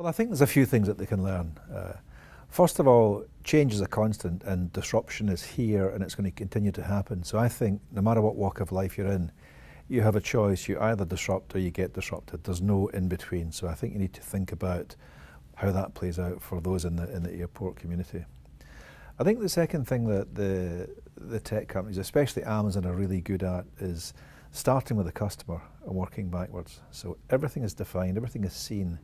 Well, I think there's a few things that they can learn. First of all, change is a constant and disruption is here and it's going to continue to happen. So I think no matter what walk of life you're in, you have a choice. You either disrupt or you get disrupted. There's no in between. So I think you need to think about how that plays out for those in the airport community. I think the second thing that the tech companies, especially Amazon, are really good at is starting with the customer and working backwards. So everything is defined, everything is seen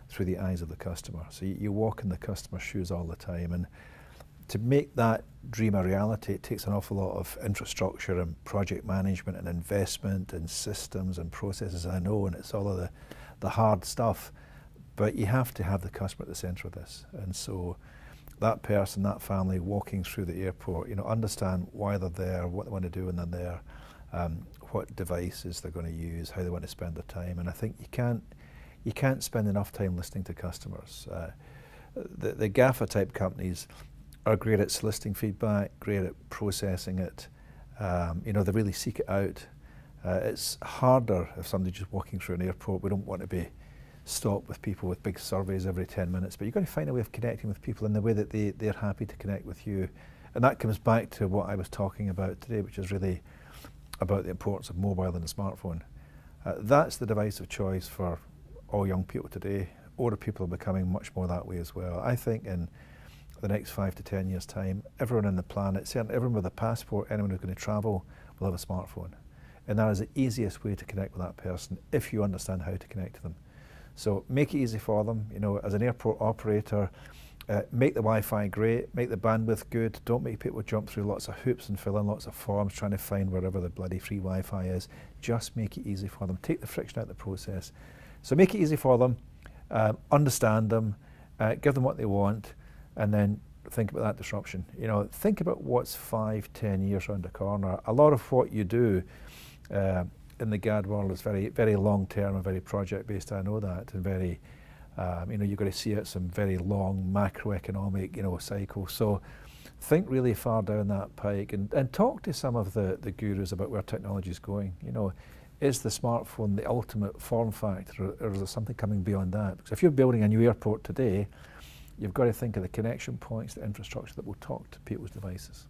through the eyes of the customer. So you walk in the customer's shoes all the time, and to make that dream a reality, it takes an awful lot of infrastructure and project management and investment and systems and processes, I know, and it's all of the hard stuff, but you have to have the customer at the center of this. And so that person, that family walking through the airport, understand why they're there, what they want to do when they're there, what devices they're going to use, how they want to spend their time. And I think you can't spend enough time listening to customers. The GAFA type companies are great at soliciting feedback, great at processing it. They really seek it out. It's harder if somebody's just walking through an airport. We don't want to be stopped with people with big surveys every 10 minutes, but you've got to find a way of connecting with people in the way that they're happy to connect with you. And that comes back to what I was talking about today, which is really about the importance of mobile and the smartphone. That's the device of choice for all young people today. Older people are becoming much more that way as well. I think in the next 5 to 10 years' time, everyone on the planet, certainly everyone with a passport, anyone who's going to travel, will have a smartphone. And that is the easiest way to connect with that person if you understand how to connect to them. So make it easy for them. As an airport operator, make the Wi-Fi great, make the bandwidth good. Don't make people jump through lots of hoops and fill in lots of forms trying to find wherever the bloody free Wi-Fi is. Just make it easy for them. Take the friction out of the process. So make it easy for them, understand them, give them what they want, and then think about that disruption. Think about what's 5, 10 years around the corner. A lot of what you do in the GAD world is very, very long term and very project based. I know that, and very, you've got to see out some very long macroeconomic, cycles. So think really far down that pike and talk to some of the gurus about where technology is going. Is the smartphone the ultimate form factor, or is there something coming beyond that? Because if you're building a new airport today, you've got to think of the connection points, the infrastructure that will talk to people's devices.